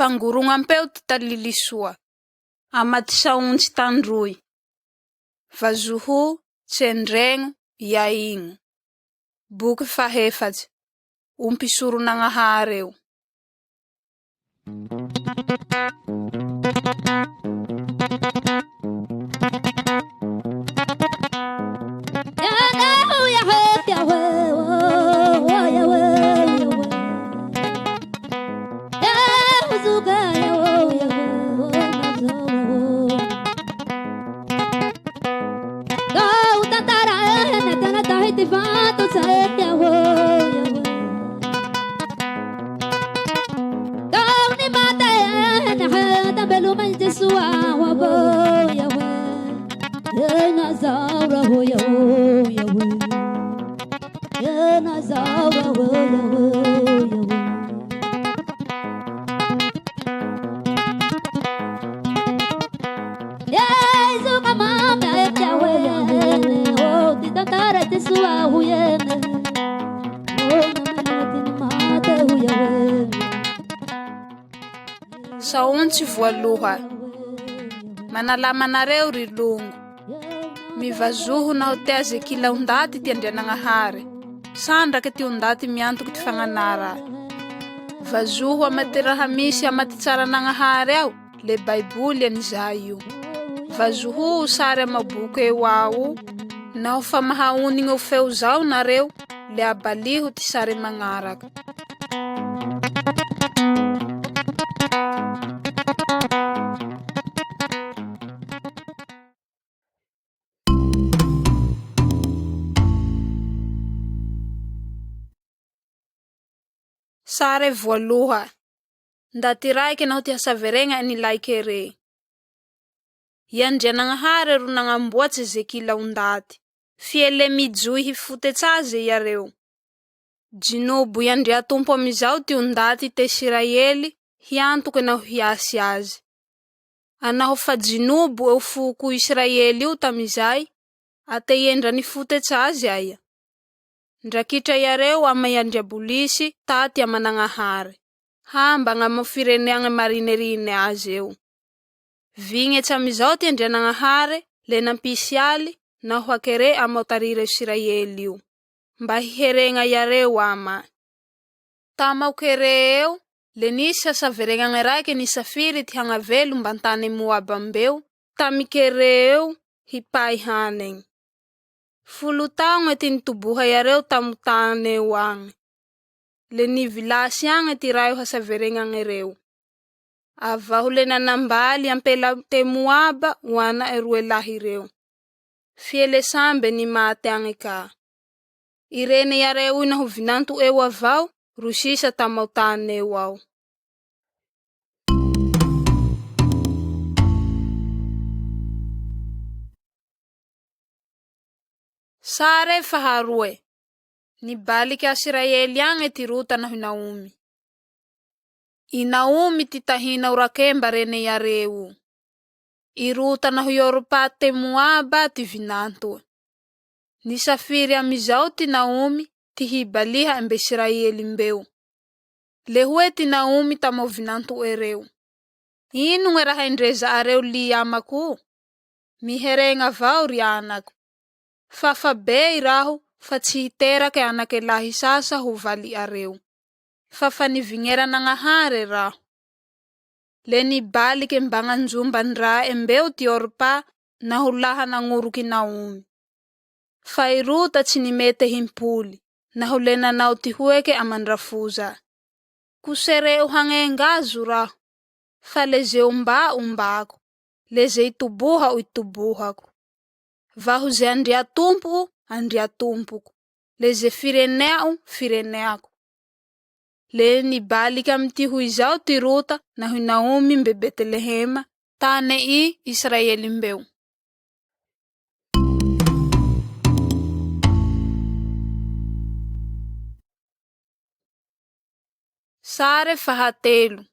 Fangurungampeu ty talilisua. Amaty sauntsy tandroy. Vazuhu, tsendrengo, yaingo. Buky fahefatsy. Umpisuru nangahareu. Sauntsy voaloha. Manalamanareo ry longo. Mivazuhu na hoteaze kila undati ti andrianagnahary. Sandrake ti undati miantoky ti fagnanara. Vazuhu amatiraha misy amati tsara nagnahary ao, le baibuli anizay io. Vazuhu sary amabuku eo ao, na ho famahaonigny feo zao nareo, le abaliho ti sary magnaraka. Sare voaloha. Ndati raike na ti hasaverenga ni laikere. Yandrianagnahary ro nagnamboatsy ze kila undati. Fiele mijui hifutetsaze yareo. Jinobu yandria tumpo amizao ti undati te Israeli hiantuke na hiasi azi. Anaho fa jinobu eu fuku Israeli utamizai ate yendra ni futetsaze aya. Ndrakitra yareo ama yandriabulisi tati amanangahary. Hamba nga mafireneanga marinerine azeu. Vinge chamizao ti andrianagnahary le nampisiali na huakere amautarire Israeli io. Mba hiherenga yareo ama. Tamau kereo le nisa saverenga ngeraike ni safiri ti hangavelu mbantane muabambeu. Tamikereo hipai haneng. Fulutaong etin tubuha yareo tamutane wang. Le ni vilasi ang etirayo hasaverenga ngereo. Avahule na nambali ampela temuaba wana eruelahireo. Fiele sambe ni mate angeka. Irene yareo na huvinantu ewa vau, rusisa tamautane wau. Sare faharue. Ni balik Israeli yang etiruta na Naomi. Naomi titahina urakemba rene yareu. Iruta na Yorupa Moaba ti vinantu. Ni safiri amizao ti Naomi ti hibaliha embe Israeli mbeu. Lehue ti Naomi tamo vinantu ereu. Inu ngeraha indreza areu liyamaku. Miherenga vau rianaku. Fafabe irahu fatsihitera ke anake lahi sasa huvali areu. Fafanivingera nangahare rahu. Leni balik embangan zumban ra embeu ti Orpa na hulaha nanguruki Naomi. Fairuta chinimete himpuli na hulena nauti hueke amanrafuza. Kusere uhangengazu rahu. Faleze umbako. Leze itubuha uitubuhaku. Vahuze andria tumpuku. Leze fireneaku. Leni balika mti huizao tiruta na hui Naomi mbe Betelehema tane i Israeli mbeu. Sare fahatelu.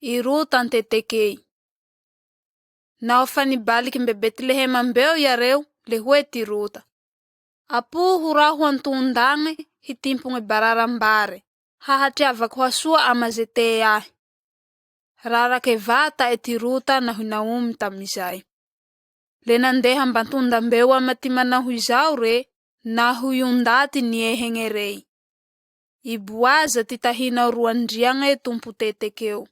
Iruta antetekei. Naofani balik mbe Betelehema mbeu yareu lehue tiruta. Apu hurahu antundange hitimpunge bararambare. Hahatiava kwa sua amazete yahi. rarake vata e ty Ruta naho i Naomy tamizay. Le nandeha ambantondam-beo ama ty manaho izao re, naho io ndaty niehegny rey. I Boaza ty tahina roandriagna e tompo tetekeo.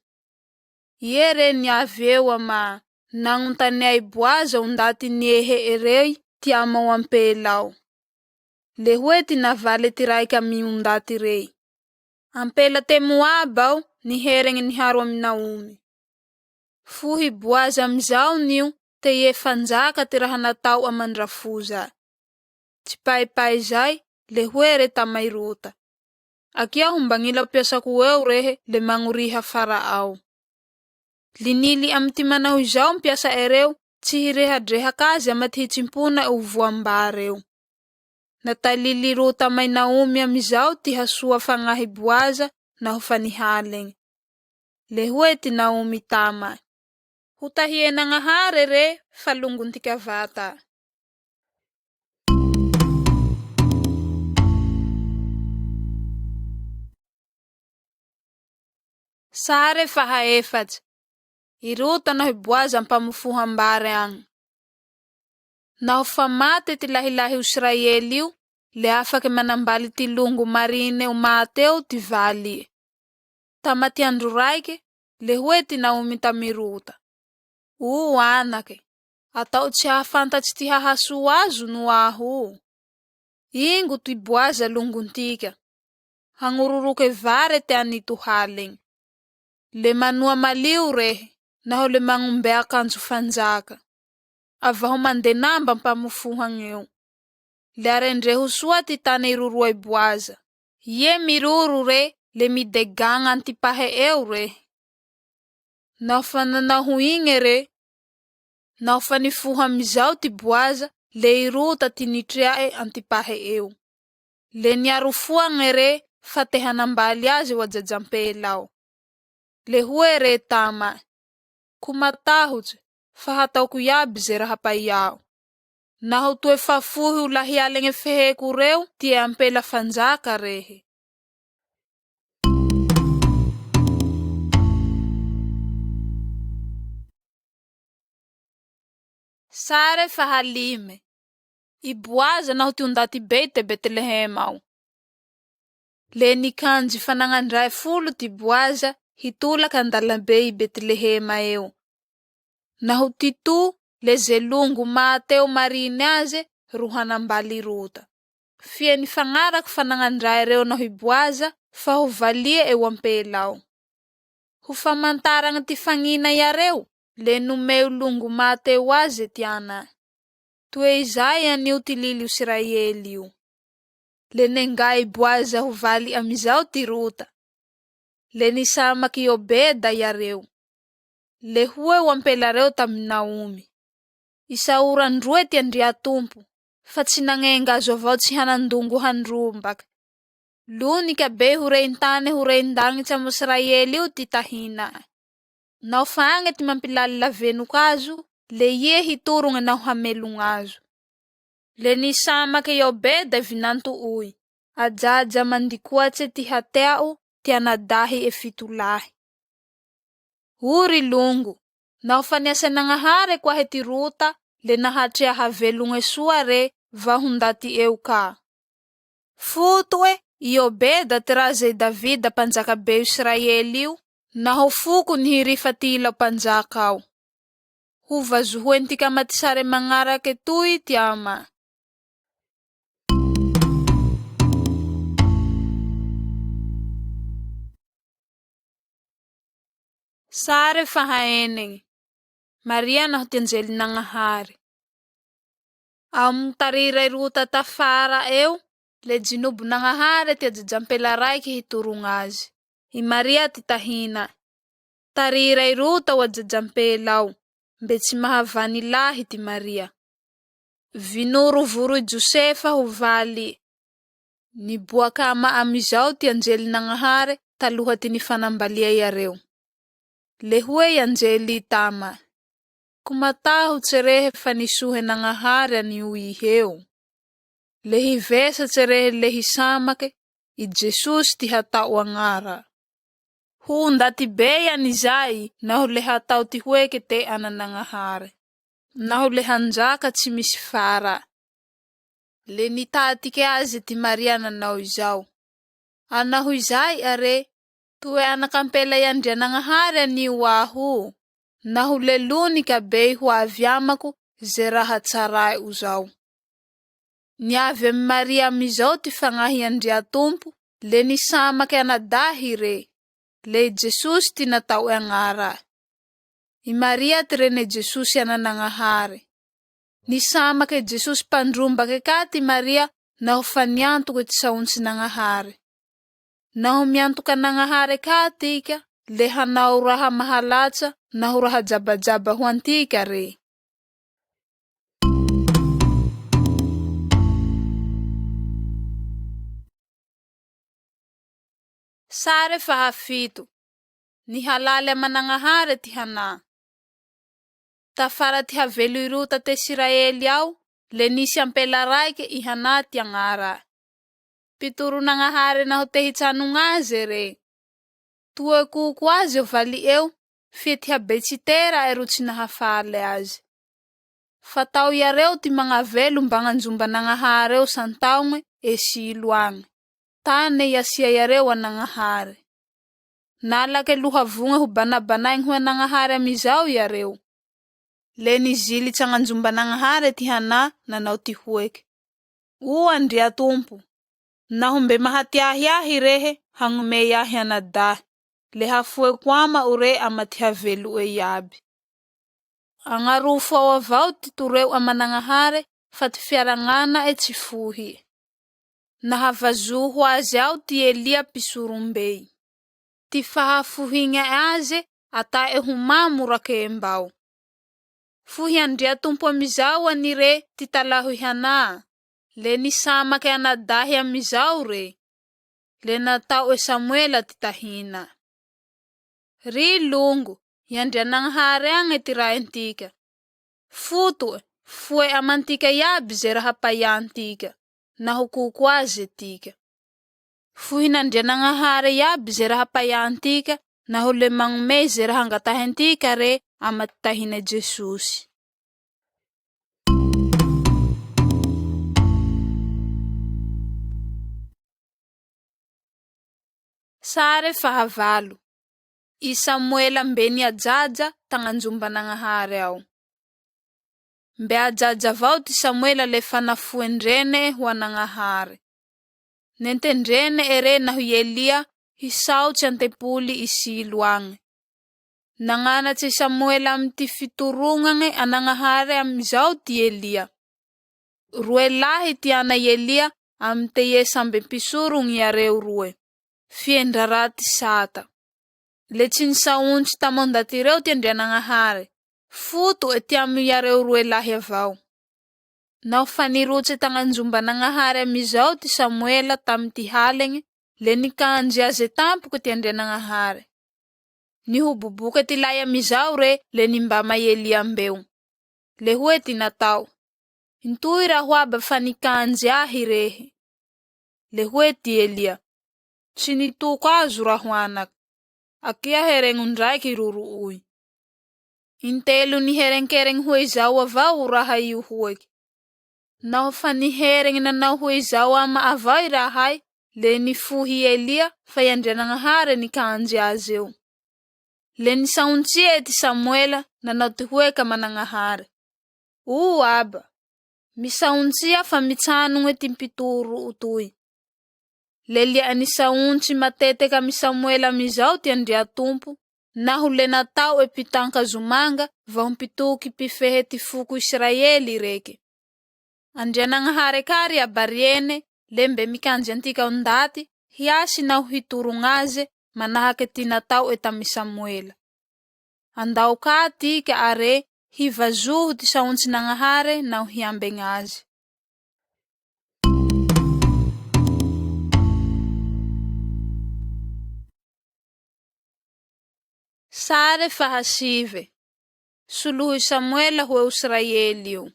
Ie re niavy eo ama nangontania i Boaza o ndaty niehe erey ty amao ampelao. Le hoe ty navaly ty raika ami ndaty rey. Ampela te Moabao niherigny niharo ami Naomy. Fuhi Boaza amizao nio te ie fanjaka ty raha natao amandrafoza. Tsy paipai zay le hoe re tamay Ruta. Akia humbanila piasako eo rehe le manguriha Faraao. Linili am ty manaho izao mpiasa ereo tsy hirehadrehaka azy ama ty hitsimpona o voambareo. Natalili Ruta may Naomy amizao ty hasoa fagnahy Boaza naho fanihalegny. Le hoe ty Naomy tama. Hutahie nangahare re falungun ty kavata. Sare fahaefatsy. I Ruta naho i Boaza mpamufuhambare agny. Naho fa mate ty lahilahy Israely io, le afake manambali ty longo marine o mateo ty vali. Tama ty andro raike, le hoe ty Naomy tami Ruta. Anake, atao tsy hafantatsy ty hahaso azo no aho. Ingo ty Boaza longontika. Hangururuke vare te anito halegny. Le manua malio rehe, naho le mangumbea akanjo fanjaka. Avaho mandenamba mpamufuhang eo. Le arendreho soa ty tane irurua i Boaza. Ie miruru re, le mideganga antipahe eo re. Naho fananaho inge re, naho fanifuha mizao ty Boaza, le i Ruta ty nitriae antipahe eo. Le niarufuang re, fatehanambali azy wa jajampelao. Le hoe re tama. Kumatahuts, fahataoku yaby ze raha payao. Naho tue fafuhi ulahialenge feheku reu, tie ampela fanjaka rehe. Sare fahalime. I Boaza naho ty undati bete Betlehem ao. Le nikanji fanangandray fulu ty Boaza hitulaka andalabe i Betlehema eo. Naho ty tu le zelungu mateo marine aze ruhanambali Ruta. Fie ni fangarak fanangandray reo naho i Boaza fa huvalie eo ampelao. Hufamantarang ti fangina ya reo le numeu lungu mateo aze tiana. Tue izay anio ty lili Israeli io. Le nengai Boaza huvali amizao ty Ruta. Le nisamaki Obeda ya reo. Le hue wampela reo tami Naomy. Isauran rue ti andria tumpu. Fatsinangenga zovao tsy hanandungu handrumbak. Lunika be hureintane hureindangit sa Israeli io ti tahina. Nao fanget mampilala venukazu. Le ye hiturung na hamelungazu. Le nisamaki Obeda vinantu ui. Ajaja mandikuatse ti hateau ti anadahi e fitulahi. Uri lungu. Nao fanyasa nangahare kwa heti Ruta le nahatria havelunge suare vahundati euka. Futue i Obeda teraze Davida panjaka be Israeliu naho fuku nihirifatila panjakau. Huvazuhuen tika matisare mangarake tui tiama. Sare fahaeneng. Maria naho tianjeli nangahari. Tarira Ruta tafara eo, le jinubu nangahari tia jajampela raiki hiturungazi. I Maria titahina. Tarira Ruta wa jajampelao. Betsi mahavani lahi ti Maria. Vinuru vuru Josefa huvali. Ni buakama amizao tianjeli nangahari taluha tinifanambalia ya reo. Le hue yanjeli tama. Kumatahu tserehe fanisuhe nangahari ni uiheo. Le hivesa tserehe le hisamake i Jesus ti hatau angara. Hunda ti beya ni zay na huleha tao ti hueke te ananangahare. Na hulehanjaka tsy misy fara. Le nitatike azy ti Maria nanao izao. Anahu izay are, tuwe anakampela yandrianangahare ani wahu. Na huleluni ka bei huavyamako ze raha tsaray uzao. Niave Maria mizao ti fangahi andria tumpu, le nisamake anadahi re. Le Jesus ti natau angara. I Maria trene Jesus ananangahare. Nisamake Jesus pandrumbake kati Maria na hufaniantuke ti saunsi nangahare. Na humiantuka nangahare katika, le hanau raha mahalaca na huraha jaba-jaba huantika re. Sare fahafito. Ni halale manangahare ti hana. Tafara ti havelu iruta te Israeli au, le nisi ampela raike i hana ti angara. Pituru nangahare na hotehi tsanungaze re. Tue kukwaze vali eu, fiti habetsitera eruti na hafale aze. Fatau yareu ti mga velu mbanganjumba nangahare eu santaunge e siluange. Tane yasia yareu anangahare. Nalake luhavunga hubana-banaing hua nangahare mizau yareu. Leni zili tsanganjumba nangahare ti hana na nau ti hueke. Andria tumpu. Na humbe mahatiahi rehe hangume yahi anadahi. Le hafue kwama ure ama ti havelu e yabi. Angarufa wa vau ti tureu amanangahare fati fiarangana e tifuhi. Na havazuhu aziau ti Elia pisurumbei. Ti fahafuhinga aze ata e humamu rake embau. Fuhi andria tumpo mizau anire ti talahu hana. Le nisama ke anadahi amizau re. Le natau e Samuela ti tahina. Ri lungu, yandria nangahare ange tiraentika. Futu, fue amantika yabi zera hapayantika. Na hukukwaze tika. Fuhi nandria nangahare yabi zera hapayantika. Na hule mangme zera hangatahentika re amatahine Jesus. Sare fahavalu. I Samuela mbeni ajaja tanganjumba nangahare au. Mbe ajaja vau ti Samuela le fanafuendrene hua nangahare. Nentendrene ere na hui Elia hisau chantepuli isi luange. Nangana ti Samuela mti fiturungange anangahare amizau ti Elia. Ruelahi ti ana Elia amte ye sambe pisurung ya reu. Fiendrarati sata. Lechin saunchi tamondati reu ti andria nangahare. Futu etiamu ya reu ruelahi avau. Nau faniruce tanganjumba nangahare amizau ti Samuela tamti halenge. Le nikanji aze tampu ke ti andria nangahare. Ni hububuke ti laya mizau re le nimbama Elia mbeu. Le hue ti natau. Intuira huaba fanikanji ahirehe. Le hue ti Elia. Sinituka azura huanak. Akia herengun raiki ruru ui. Intelu ni hereng-kereng hue zawa vau rahai uhuek. Nau fani hereng na nau hue zawa ma avai rahai. Le ni fuhi Elia fayandria nangahare ni kanji azeu. Le ni saunchie ti Samuela na nau ti hueka manangahare. Aba. Misaunchia famitsanunge timpituru utui. Lelia ani saunchi matete kami Samuela mizau ti andria tumpu. Na hule natau e pitanka zumanga vahumpituki pifehe ti fuku Israeli reke. Andria nangahare kari abariene lembe mikanji antika undati hiasi na uhiturungaze manahake ti natau e tami Samuela. Andau kati ke are hivazuhu ti saunchi nangahare na uhiambengaze. Sare fahasive. Suluhu Samuela hue Israeliu.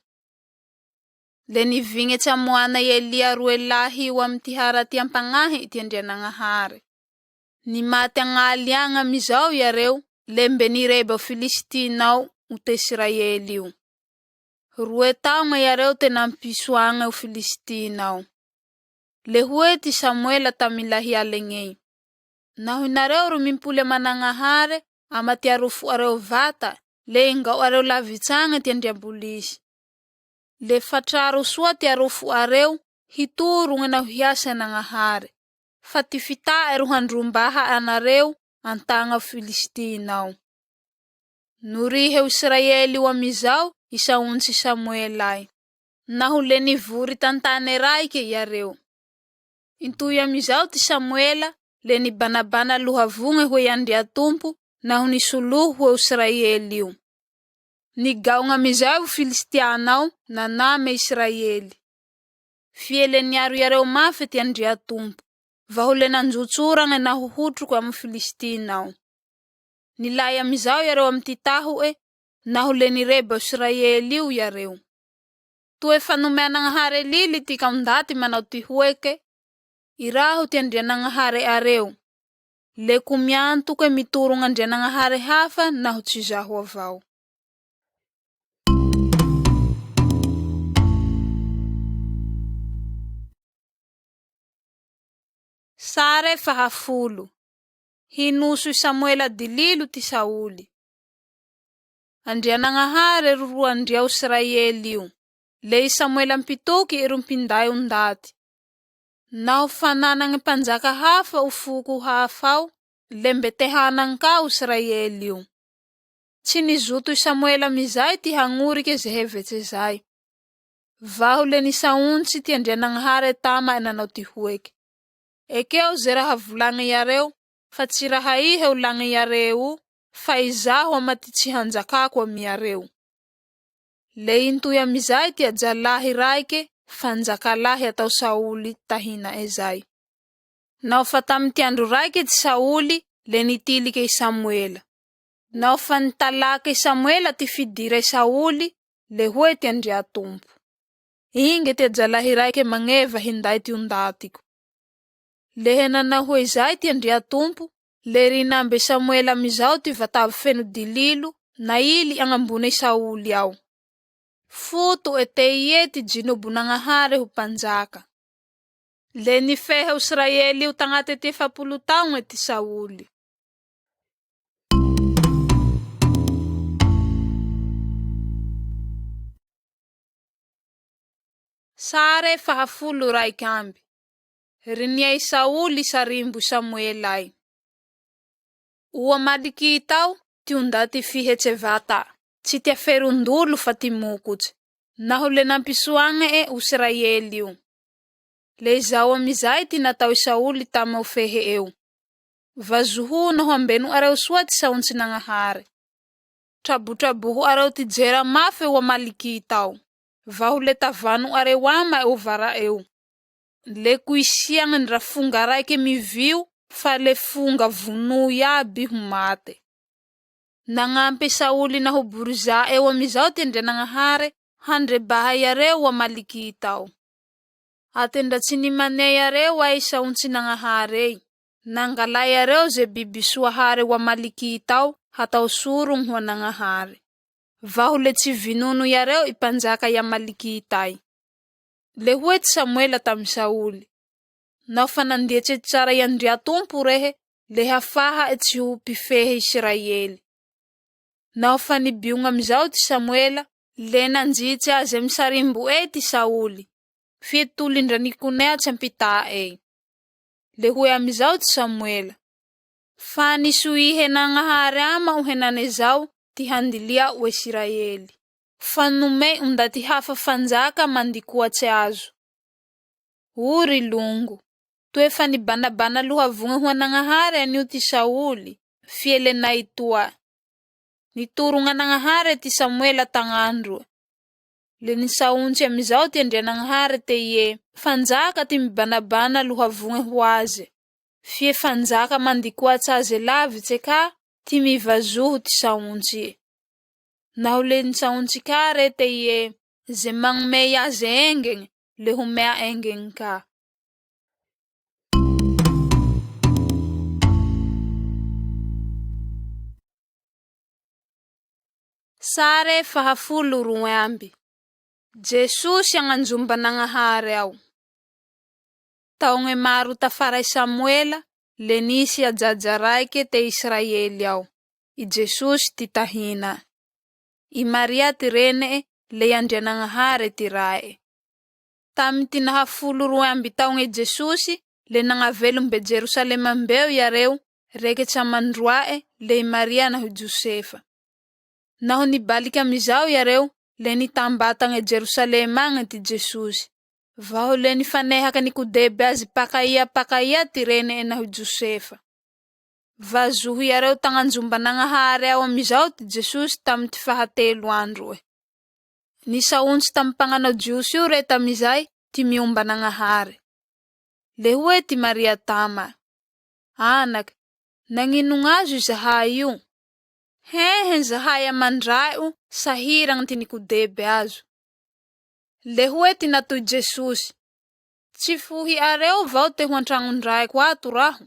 Le ni vinge chamuana Elia ruelahi wa mtihara ti ampangahi ti andria nangahare. Ny maty agnaliagna amizao iareo, lembe nireba o Filistinao o t'Israely io. 2 taogna iareo tena ampisoagna o Filistinao. Le hoe ty Samuela tamilahialegnei. Naho inareo ro mimpoly managnahare, amatiarofo areo vata, le ingao areo lavitsagna ty andriambolisy. Le fatraro soa ty arofo areo, hitorogna na hiasa nagnahare. Fa ty fita ero handrombaha anareo, antagna Filistinao. Norihe Israely io amizao, isaontsy Samuelay. Naho le nivory tantane raike iareo. Intoy amizao ty Samuela, le nibanabana lohavogna hoe andria tompo, naho nisoloho o Israely io. Nigaogna amizao Filistianao, naname Israely. Fiele niaro iareo mafy ty andria tompo. Vahole nanjotsoragna naho hotroko am Filistinao. Nilay amizao iareo am titaho naho le nireba Israely io iareo. Toe fanomeanagnahare lili ty kaundaty manao ty hueke, iraho ty andrianagnahare areo. Le kumiantoke mitorong andrianagnahare hafa naho tsy zaho avao. Sare 10. Hinusu Samuela dililo ty Sauli. Andrianagnahare roroa andria Israely io. Le Samuela mpitoky irumpinday undati. Naho fananang mpanjaka hafa ufuku hafao, lembe tehanang ka Israely io. Tsy nizoto Samuela mizay ty hangurike ze hevetse zay. Vaho le nisauntsy ty andrianagnahare tama nanao ty hueke. Ekeo ze raha volagny iareo, fa tsy raha ihe ulagny iareo, fa izaho amati tsy hanjakako amiareo. Le intoy amizay ty ajalahi raike, fanjakalahi atao Sauli tahina ezay. Nao fa tam ty andro raike ty Sauli, le nitilike Samuela. Nao fa nitalake Samuela ty fidire Sauli, le hoe ty andria tompo. Inge ty ajalahi raike mangeva hinday ty undatiko. Le henana hoe zay ty andria tompo, le rinambe Samuela amizao ty vatavy feno dililo, na ili angambone Sauli ao. Futo eteiye ty jinobo nagnahare ho panjaka. Le nifehe Israely io tagnate ty 10 taogna ty Sauli. Sare 10 raikamby. Riniai Sauli sarimbu Samuelai. Ua malikitao ty undati fihetsevata. Tsy ty aferundolo fa ty mokotsy. Naho le nampisoagna Israely io. Le zao amizay ty natao Sauli tama fehe eo. Vazuhu naho ambenu areo soa ty sauntsy nagnahare. Trabu-trabuhu areo ty jera mafe ua malikitao. Vahu le tavanu areo ama vara eo. Le kuisiang ndra funga raike miviu, fa le funga vunu yabi humate. Nangampe Sauli naho buruza eo amizao ty andrianagnahare, handre bahaya reo wa malikitao. Atenda tsini maneya reo ay sauntsy nagnahare. Nangalaya reo ze bibisuahare wa malikitao, hatao surung wa nagnahare. Vahu le tsy vinunu ya reo ipanjaka ya malikitai. Le huet Samuela tam Sauli. Nao fanandietse tsara yandria tompo rehe, le hafaha etsi upifehe Israeli. Nao fanibiunga mizao ti Samuela, le nanjitse azem sarimbu ti Sauli. Fietulindra nikunea tsampita Le hue amizao ti Samuela. Fani suihe nangahare ama uhenane zao, ti handilia u Israeli. Fanume undati hafa fanjaka mandikua tse azo. Uri lungu. Tue fani bana luhavunga hua nangahare aniu ti Sauli. Fiele na itua. Niturunga nangahare ti Samuela tangandru. Le nisaunchi amizao ti andria nangahare te ye. Fanjaka ti bana luhavunga huaze. Fie fanjaka mandikua tsaze lavi tseka. Ti mivazuhu ti saunchi. Nahu le nisaunchi kare te ye. Zemang meya ze engeng. Le humea engeng ka. Sare fahafulu ruambi. Jesus yang anjumbanangahare ao. Taonge maru tafaray Samuela, lenisi a jajaraike te Israeli ao. I Jesus ti tahina. I Maria ti rene le andrianangahare ti rae. Tami ti nahafulu ruambi taonge Jesus, le nangavelum be Jerusalem ambeo yareu, reke chamandruae le Maria na Josefa. Naho ni balika mizao yareu, le ni tambatang e Jerusalem ang ti Jesus. Vaho le ni fanehaka ni kudebe azi pakaya ti rene na Josefa. Vazuhu yareu tanganjumba nangahare ao mizao ti Jesus tam ti fahatelo andro e. Ni saunsi tam panganaw Diyos yu re tamizay ti miumba nangahare. Lehue ti Maria tama. Anak, nanginungazu zahayu. Hehen zahaya mandrau sahirang tinikudebe azu. Lehue ti natu Jesus. Chifuhi areo vau te huantrangun rai kwa turahu.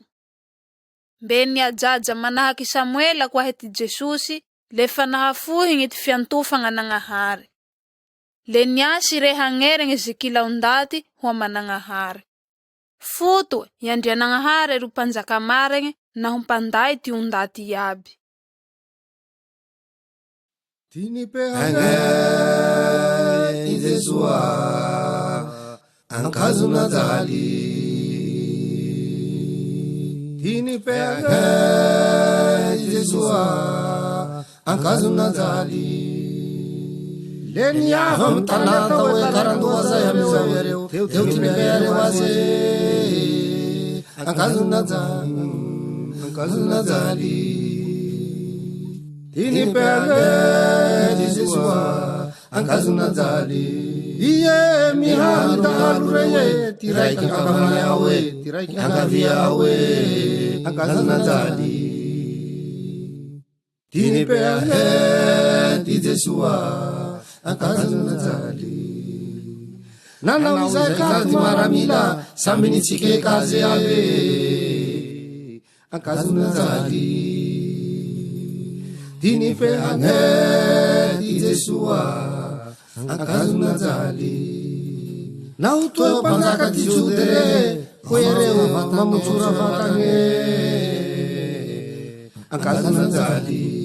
Beni ajaja manahaki Samuela kwa heti Jesus, le fanahafuhi ngiti fiantufanga nangahare. Le nyasi rehangere zikila undati huwa manangahare. Futu yandria nangahare rupanza kamarenge na humpandai ti undati yabi. Tinipehane Yeshua ankazu nazali. Tinipehane Yeshua ankazu nazali. Leni aham tanata we karandu wazaya mizawere teu tinipehane waze ankazu nazali. Tinipehane Yeshua ankazu nazali. Iye mihani tahalureye tirai kakamana yawe tirai kakavia yawe ankazu nazali. Tinipehane Yeshua ankazu nazali. Nana wizai kazi maramila sambini chike kazi yawe ankazu nazali. Tinipehane Yeshua ankazu nazali. Na utoe panzaka tijudere kwere mamuchura vakange ankazu nazali.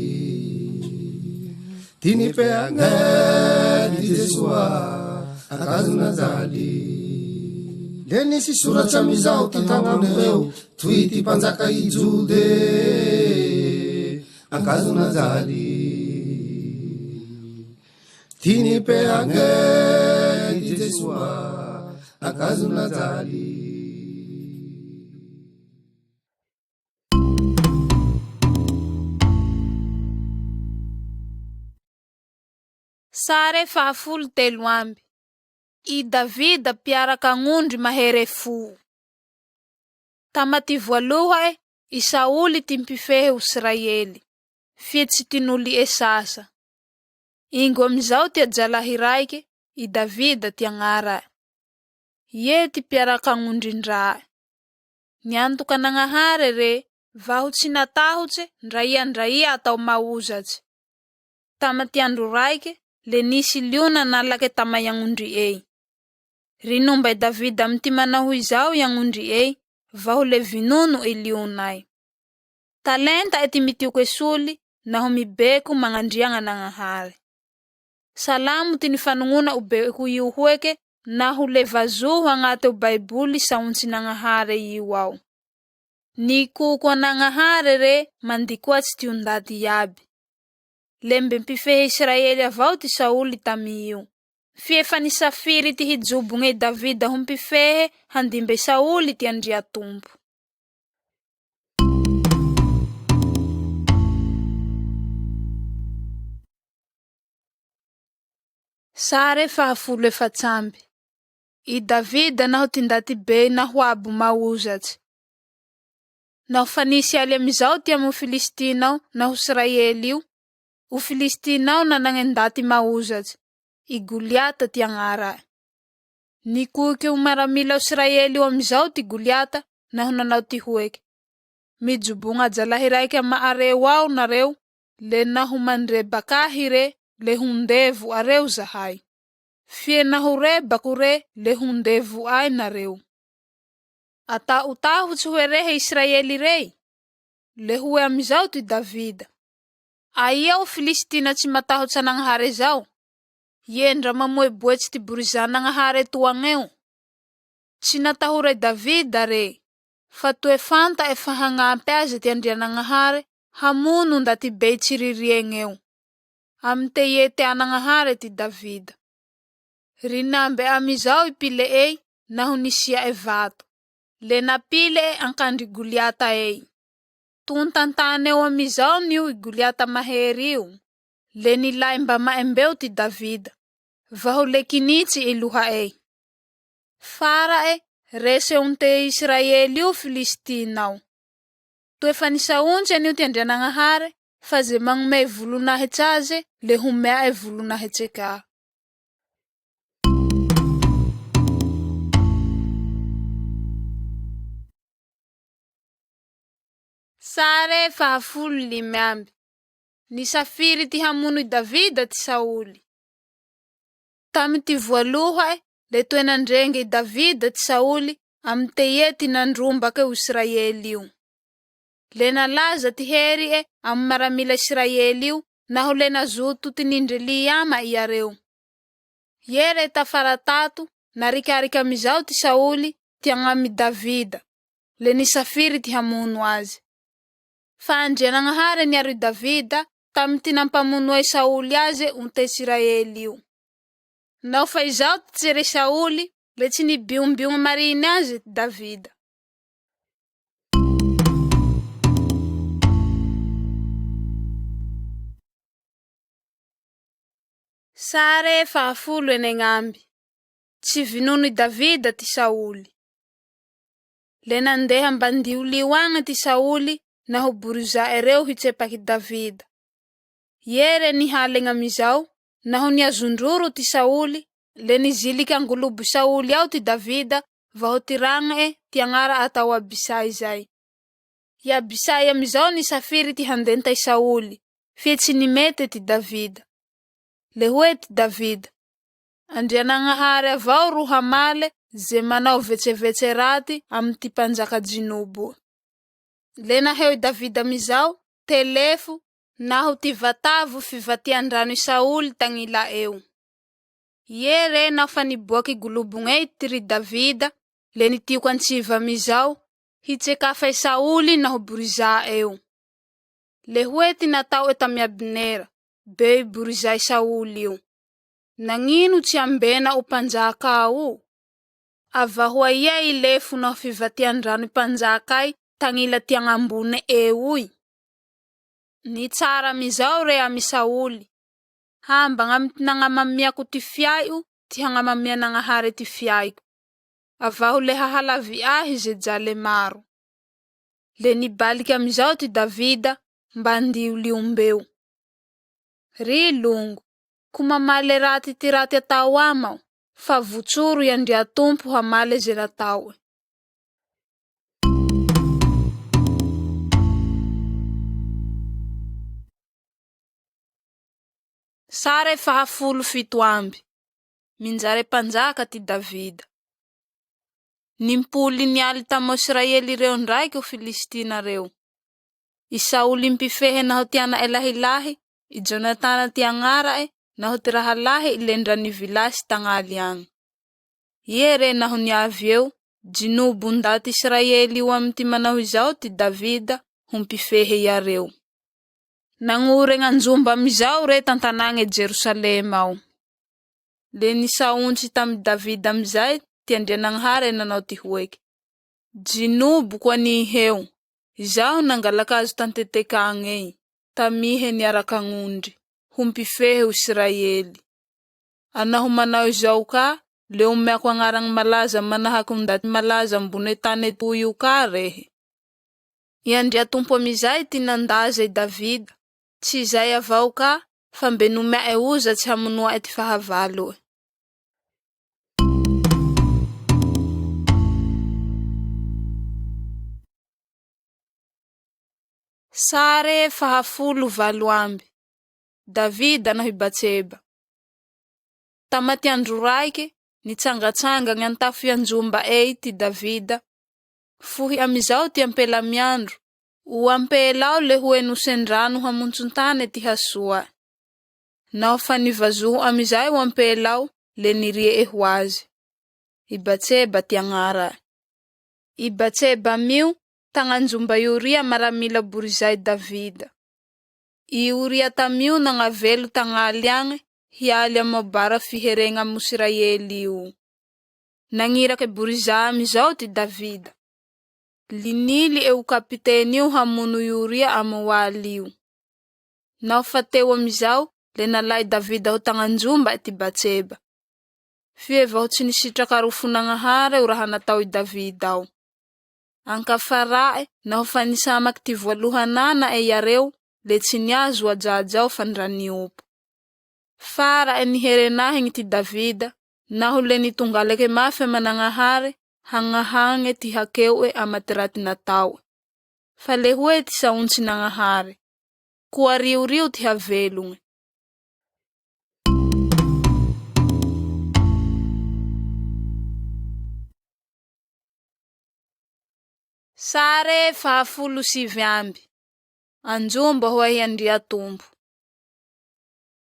Tinipehane Yeshua ankazu nazali. Leni si sura chamizao titangameu tuiti panzaka ijude ankazu nazali. Tinipehane Yeshua ankazu nazali. Sare fahafulu telo ambi. I Davida piaraka ngundri mahere fu. Tamati voaluha i Sauli timpifehe Israeli. Fietsi tinuli esasa. Ingo amizao tia jalahiraike i Davida tia ngara. Ye ti piaraka ngundrindra. Nyantuka nangahare re vahuchi natahuche ndraia atau mauzache. Tamati andru raike le nisi liuna nalake tama yang undri ei. Rinumba Davida mtimana huizao yang undri ei, vahu le vinunu e liunai. Talenta etimitiuke kwesuli na humibeku mangandrianga nangahare. Salamu tinifanunguna ubeku yuhueke na hule vazuhu angate ubaibuli saunsi nangahare yiwao. Niku kwa nangahare re mandikwa undati yabi. Lembe mpifehe Israeli avao ti Sauli tamiyu. Fiefa ni safiri ti hijubu nge Davida humpifehe handimbe Sauli ti andria tumpu. Sare fahafulu efatsambi. I Davida na hutindati be na huabu mauzachi. Na hufanisi ali amizao ti amu Filistinao na Israeliu. U Filistinao na nangendati mauzachi. I Guliata ti angara. Ni kuke umaramila Israeli wa mizao ti Guliata na hunanau ti hueke. Mijubunga jalahiraike ama are wao na reu le nahumandreba kahire le hundevu areu zahay. Fie nahureba kure le hundevu ay nareu. Ata utahu tsuherehe Israeli rei. Le hue amizao ti Davida. Aya o Filistina ti mataho tsanang hare zao. Yendra mamoe buets ti burizana nga hare tuangeu. Cinatahure Davida re. Fatue fanta e fahangampe aze ti andriana nga hare. Hamunu ndati bei ciririengeu. Amte yete ananga hare ti Davida. Rinambe amizao ipile ei nahunisia e vato. Le napile e angkandri Guliata ei. Tuntantaneu amizao niu i Guliata maheriu. Le nilai mba maembeu ti Davida. Vahule kiniti iluha ei. Fara e rese unte Israeliu Filistinau. Tue fanisa unche niu ti andriana nga hare. Faze mangme vuluna hechaze le humea e vuluna hecheka. Sare fahafulu limeambi. Ni safiri ti hamunu Davida ti Sauli. Tami ti voaluha le tue nandrenge Davida ti Sauli amte yeti nandrumba ke Israeliu. Le nalaza ti heri am maramila Israeliu naho le nazutu ti nindriliama iareu. Yere tafaratatu narika mizao ti Sauli ti angami Davida. Le ni safiri ti hamunu azi. Faandriana nga hare ni aru Davida tam tinampamunua Sauli aze unte Israeliu. Nao fa izao tsere Sauli le tini biung marine aze Davida. Sare fahafulu ene ngambi. Civinunu Davida ti Sauli. Le nandeha mbandiu liwanga ti Sauli na huburiza ereu hicepaki Davida. Yere ni halenga mizao na huniazundruru ti Sauli le ni zilika ngulubu Sauli au ti Davida vahotiranga ti angara atau Abisai zai. Ya Abisai mizao ni safiri ti handenta i Sauli fietsi ni mete ti Davida. Le hue ti Davida. Andriana nga hare avao ruhamale ze manao vetse rati am ti panjaka jinubu. Le naheu Davida mizao telefu naho ti vatavu fivatiandrano i Sauli tangila eu. Yere na fanibuaki gulubungei tiri Davida le ni tiu kanchiva mizao hitsekafai Sauli naho buriza eu. Le hueti natau etami Abnera bei burizai Sauli eu. Nanginu tiambena upanjaka au. Avahua ia ilefu na fivatiandrano i panjakai tangila tiangambune eui. Ni tsara mizao re ami Sauli. Hamba ngamamia ku ti fiaiu ti hangamamia nga hare ti fiaiku. Avahu le hahalavi ahi ze jale maru. Le ni balika mizao ti Davida mbandiu liumbeu. Ri lungu. Kumamale rati tirati atau amau. Favutsuru yandri atumpu hamale zeratau. Sare fahafulu fituambi. Minjare panjaka ti Davida. Nimpuli ni alitamo Israeli reo ndraiki o Filistina reo. I Sauli mpifehe na hotiana elahilahi. I Jonatana ti angara na hotirahalahi ilendra ni vilasi tangaliang. Yere na huniavieu. Jinubu ndati Israeli wamti manahuzao ti Davida humpifehe ya reo. Nangure nganjumba mizao re tantanange Jerusalema au. Le ni saunchi tam Davida mzai ti andriana hare nanao ti huweke. Jinubu kwa ni heu. Izao nangalakazu tantetekangei. Tamihe ni arakangundri. Humpifehe Israeli. Anahumanao izao ka. Le umea kwa ngarang malaza manahakundati malaza mbune tane tuyu ka rehe. Yandri atumpo mizai tinandaze Davida. Ci zay avao ka fambenumea euza tsy hamunua eti fahavalo. Sare fahafulu valo amby. Davida naho i Batseba. Tamaty andro raiky, nitsangatsanga gn'antafo anjomba ty Davida. Fuhy amizao ty ampela miandro. O ampelao le hoe nosendrano hamontsontane ty hasoa. Nao fa nivazoho amizay o ampelao le nirie ho azy. I Batseba ty agnara. I Batseba mio tanganjomba Uria maramila burizay Davida. I Uria tamio nangavelo tangali agny hialy amabara fiheregna Musiraeli io. Nangirake buriza amizao ty Davida. Linili eo kapiteny io hamono Uria amawali io. Nao fa teo amizao le nalay Davida ho tanganjomba ty Batseba. Fieva ho tsy nisitraka rofonanahare o raha natao i Davida ao. Ankafarae naho fa nisamaky ty voalohanana iareo le tsy niazo ajajao fandraniopo. Fara niherenahigny ty Davida naho le nitongalake mafy mananahare hangahange ty hakeo amatiraty natao. Fa le hoe ty sauntsy nangahare. Kua riu ty havelunge. Sare fahafulu sivy amby. Anjomba ho ai Andria Tompo.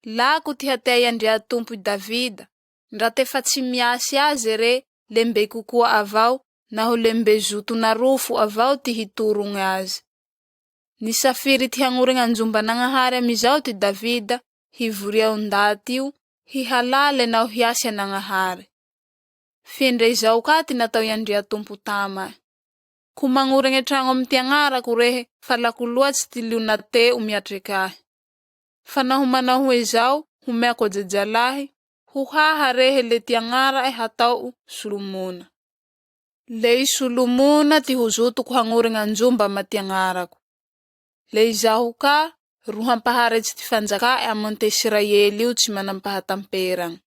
Lako ty hatay Andria Tompo i Davida. Ndrate fa tsy miasy azy re lembe kukua avao naho lembe zutu na rufu avao ty hiturung azy. Nisafiry ty hanguring anjomba nangahare amizao ty Davida hivuria undati io hihalale naho hiasya nangahare. Fiendre izao ka ty natao Andria Tompo tama. Kumanguring etrang ti angara kurehe falakulua ti liunate umiatrikahe. Fanahu manahu izao humeko jajalahi huhaha rehe le ti angara hatau sulumuna. Le sulumuna ti huzutu kuhanguring anjumba mati angaraku. Le izao ka ruhampahare ti fanjaka amonte Israeli u ti manampahatamperang.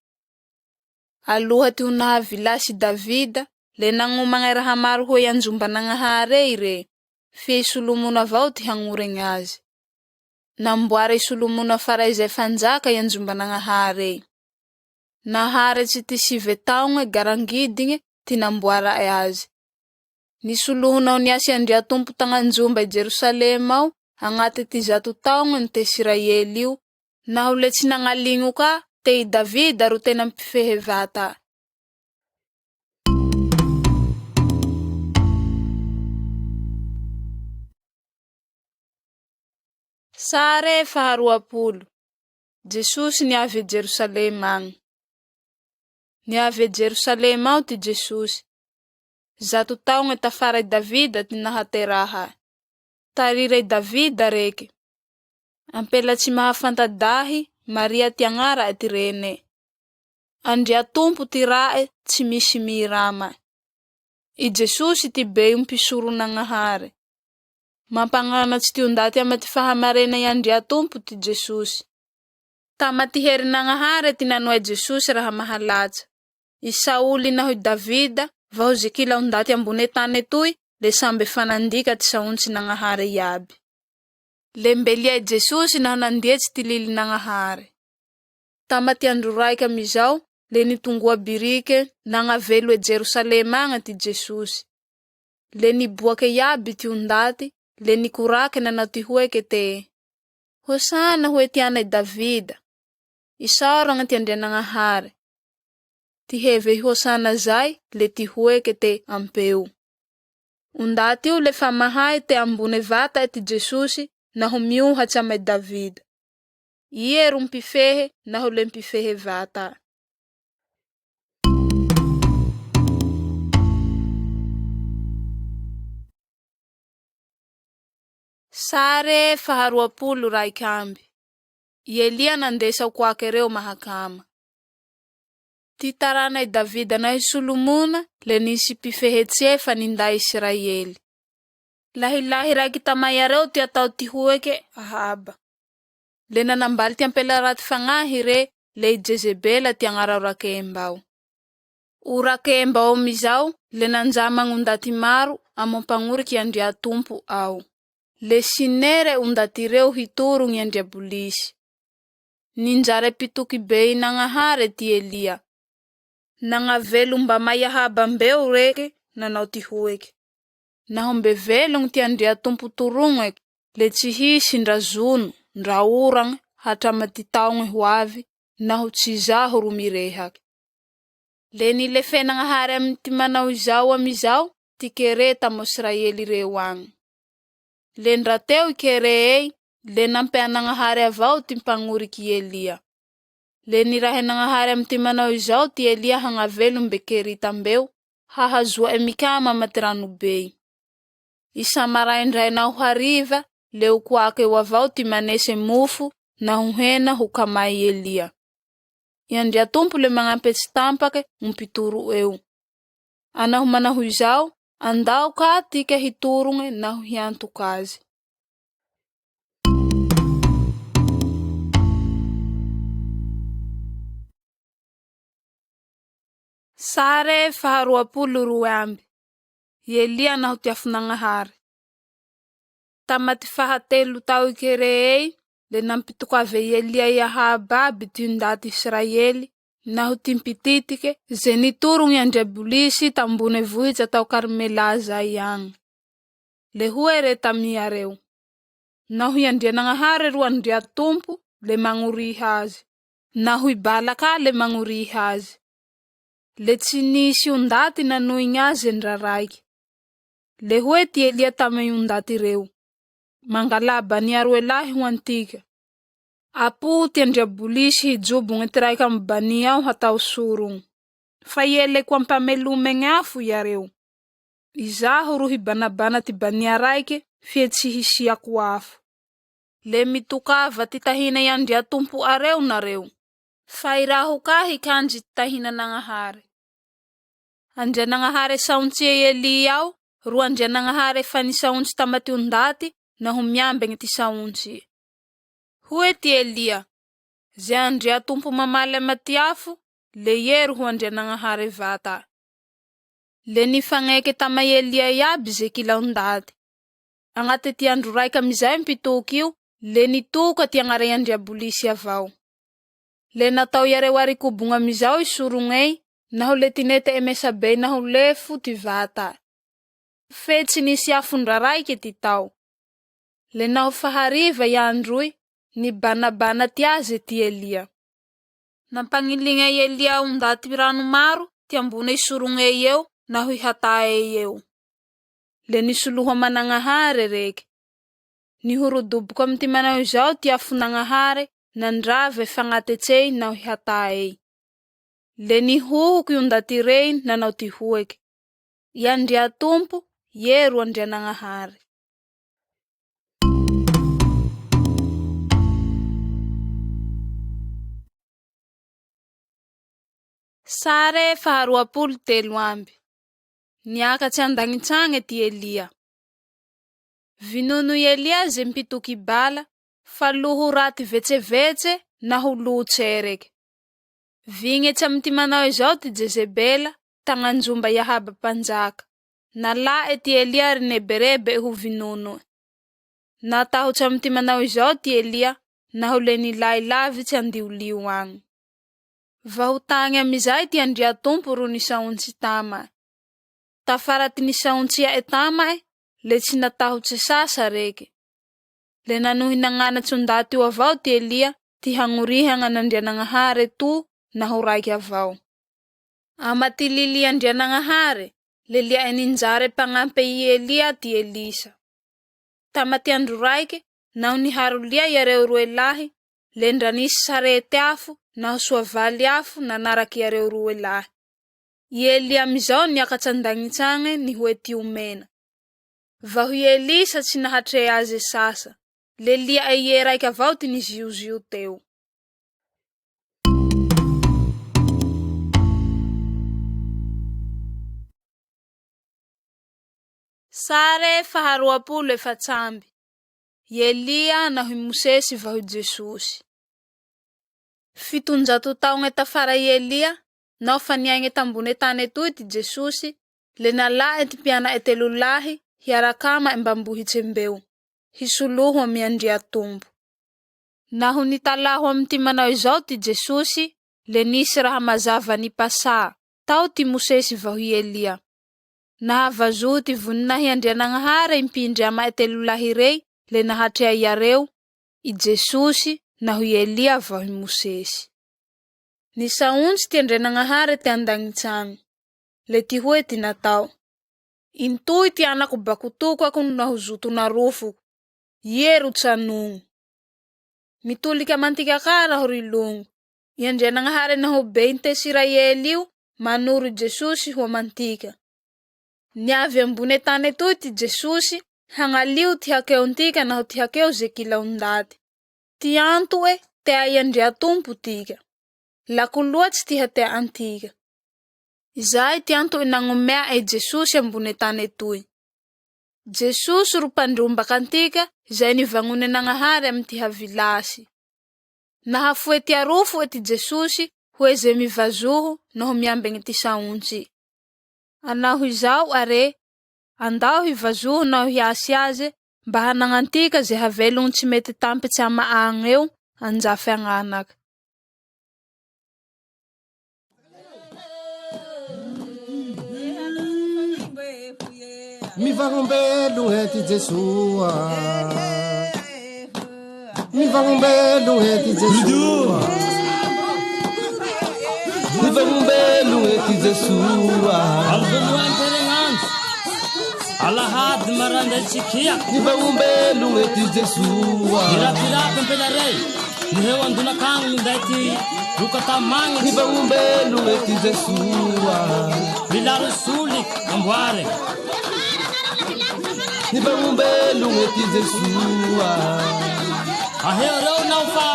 Aluha ti unaha vilasi Davida le nangumang hamaru ho yanjumba nangahare ire. Fie sulumuna vau ti hanguring azi. Nambuare sulumuna farai zay fanjaka yanjumba nangahare. Nahare ti sivetaunge garangidinge ti nambuara azi. Nisuluhuna uniasi Andria Tompo tanganjumba Jerusalem au angate ti zatu taunge nte Israeli u naho le nangalingu ka te Davida ru tena mpifehevata. Sare faharuapulu. Jesus niave Jerusalem ang. Niave Jerusalem au ti Jesus. Zatu taunge tafara Davida ti nahateraha. Tarire Davida reke. Ampela ti mahafantadahi Maria ti angara ti rene. Andria Tompo ti rae ti misi mirama. I Jesus ti beum pisuru nangahare. Mapangana ti undati amati fahamarena Andria Tompo ti Jesus. Tamati heri nangahare ti nanua Jesus raha mahalaja. I Sauli naho Davida vao zikila undati ambune tane tui le sambe fanandika ti saunsi nangahare yabi. Lembelia Jesus naho nandieci ti lili nangahare. Tamati andruraika mizao le nitungua birike nangavelu Jerusalem anga ti Jesus. Le nibuake yabi ti undati le nikurake na natihueke te. Hosana huetiana Davida. Isaoranga ti Andria nangahare. Ti heve hosana zai le ti hueke te ampeu. Undati u le famahai te ambune vata ti Jesus na humiuha chama Davida. Ie rumpifehe na hulempifehe vata. Sare faharuapulu raikambi. Elia nandesa kwake reo mahakama. Titarana Davida na Sulumuna le nisi pifehetsefa ninda Israeli. Lahi raki tamaya reo ti atau ti hueke Ahaba. Le nanambali ti ampela rat fangahi re le Jezebela ti angara urakembao. Urakembao mizao le nanjama ngundati maru amompanguri ki Andria Tompo au. Le sinere undatireo hiturung Andriabolisi. Ninjare pituki bei nangahare ti Elia. Nangavelo mba mayahaba mbeu reke nanao ti hueke. Nahombe velong ti Andria tumpu turungek le tsihisi ndra zunu, ndra urang hatrama ti taonge huavi naho tsizaho rumirehak. Le nilefe nangahare amti manao izao amizao ti kereta mo Israeli rewang. Le ndrateu kerei le nampea nangahare avao ti mpanguri ki Elia. Le nirahe nangahare amti manao izao ti Elia hangavelo mbe kerita mbeu hahazua emikama matiranu bei. Isamarai ndrai nao hariva le ukuake wavao ti manese mufu na huhena hukamai Elia. Yandria tumpu le mangampesi tampake umpituru eu. Anahu manahu izao andau ka tike hiturunge na huhiantu kazi. Sare faharua pulu ruambi. Elia na hutiafu nangahare. Tamati fahatelu tau kerei le nampitukwave Elia Yahaba bitundati Israeli na hutimpititike zeniturung Andriabolisi tambune vuitsa tau Karmelaza yang. Le huere tamiareu. Na hui andria nangahare ruandria tumpu le manguri hazi. Na hui balaka le manguri hazi. Le tsinisi undati na nuingaze ndraraiki. Le hueti Elia tame undati reu. Mangalaba ni arwelahi wantika. Apu ti Andriabolisi hijubu ngetiraika mbaniau hatau surung. Fayele kwa mpamelume ngafu ya reu. Izahu ruhi bana ti baniaraike fietsi hisia kuafu. Le mitukava titahina yandia tumpu areu na reu. Fairahu kahi kanji titahina nangahare. Anja nangahare sauntie Eliau, ruanja nangahare fani saunci tamati undati na humyambe ngeti saunci. Hueti Elia, ziandria tumpu mamale matiafu, le yeru huanja nangahare vata. Le nifangeke tama Elia yabi zekila undati. Angate ti anduraika mizai mpitukiu, le nituka ti angare Andriabolisi avao. Le natau yare wari kubunga mizao isurungei, nahu le tinete emesabe nahu lefu ti vata. Fetsi nisi afundraraike ti tau. Le nahu fahariva ya andrui, ni bana tiaze ti Elia. Nampangilinga Elia undati ranu maru, ti ambune isurungei eu, nahu ihatae eu. Le nisuluha manangahare reke. Ni hurudubu kwa mti manau izao ti afunangahare, nandrave fangatetsei nahu ihatae. Le ni huhu kiundati rein na nauti hueke. Yandria tumpu, yeru andria nangahare. Sare faharua pulu telu ambi. Niaka tiandangichange ti Elia. Vinunu Elia zempituki bala, faluhu rati vetse na hulu tsereke. Vinge chamti manao izao ti Jezebela, tanganjumba Yahaba panjaka. Na lae ti Elia rineberebe hu vinunu. Na tahu chamti manao izao ti Elia, na huleni lailavi chandiuliwang. Vahutangi amizai ti andria tumpu runi saunci tama. Tafarati ni saunci ya etama le sinatahu tsesasa reke. Le nanuhi nangana tsundati wavau ti Elia, ti hanguriha nganandria nangahare tu, na huraiki avao. Amati lili andria nangahare, lelia eninjare pangampe Elia ti Elisa. Tamati andruraike, na uniharulia yareuru elahi, le ndranisi sarete afu, na usuavali afu na naraki yareuru elahi. Elia mizao ni akachandangichange ni hueti umena. Vahu Elisa sinahatre aze sasa, lelia ayeraike avao ti ni ziu teu. Sare faharua pulu efatsambi. Elia na hui Musesi vahu Jesusi. Fitunjatu taunge tafara Elia, na ufaniange tambune tane tuiti Jesusi, le na lae ti piana etelulahi, hiarakama embambuhi chembeu. hisoloho amy Andriatompo. Naho nitalaho amy ty manao izao ty Jesosy, le nisy raha mazava nipasà, tao ty Mosesy vao hi Elia. Nahavazoho ty voninahy Andrianagnahary impindry amae telo lahy rey, le nahatrea iareo, i Jesosy naho i Elia vao i Mosesy. Nisaontsy ty Andrianagnahary ty andagnitsany, le ty hoe ty natao. Intoy ty anako bakotoko ako no nahozoto narofoko, ie ro tsanogno. Mitolika mantikakara ho rilongo, i Andrianagnahary nahobe intesy Israely io, manoro Jesosy ho mantika. Niavy ambone tany etoy ty Jesosy, hangalio ty hakeontika naho ty hakeo ze kilaondaty. Ty anto te ai Andriatompo tika. Lako loatsy ty hatea antika. Izay ty anto nangomea Jesosy ambone tany etoy. Jesosy ro pandrombaka antika, izay nivangone Nagnahary amy ty havilasy. Nahafoe ty arofo ty Jesosy, hoe ze mivazoho naho miambegny ty saontsy. Anaho izao are, andao hivazoho naho hiasy aze, mba hanangantika ze havelogny tsy mety tampitsy ama agny eo, anjafy agnanaka. Mivarombelo ty Jesua, mivarombelo ty Jesua, mivarombelo ty Jesua. Alahad maranda chikia Mivarombelo ty Jesua, Tira pempelarei Niheu anduna kang ndaiti Rukata mangi mivarombelo ty Jesua, Bilaru sulik ambuare mivarombelo ty Jesua, Aheu reu naufa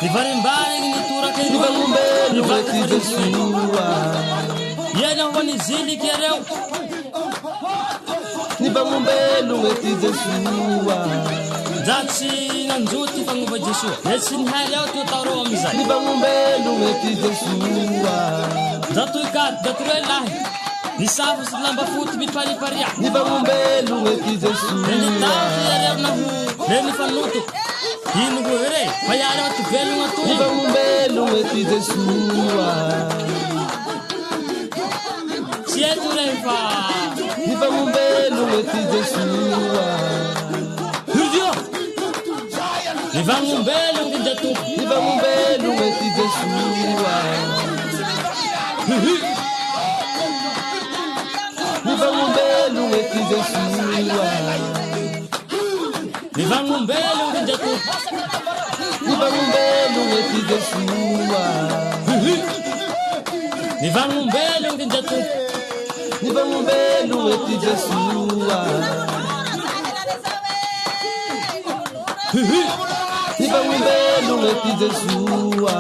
Nivarimbari nitura ke mivarombelo ty Jesua, Yena wani zili kereu mivarombelo ty Jesua, Zatsi nanjuti panguba Jesu Yesin hareu tu tauro amizai mivarombelo ty Jesua, Zatu ikat daturelah Nisafu silamba futi bipari-paria mivarombelo ty Jesua, Neni tahu yareu nahu Neni fanutu Inu huere Payara watu velu ngatui mivarombelo ty Jesua, Sietu refa mivarombelo ty Jesua, Hurdio Nivangumbelo ngindatu mivarombelo ty Jesua, mivarombelo ty Jesua, Nivangumbelo ngindatu mivarombelo ty Jesua, Nivangumbelo ngindatu mivarombelo ty Jesua, mivarombelo ty Jesua.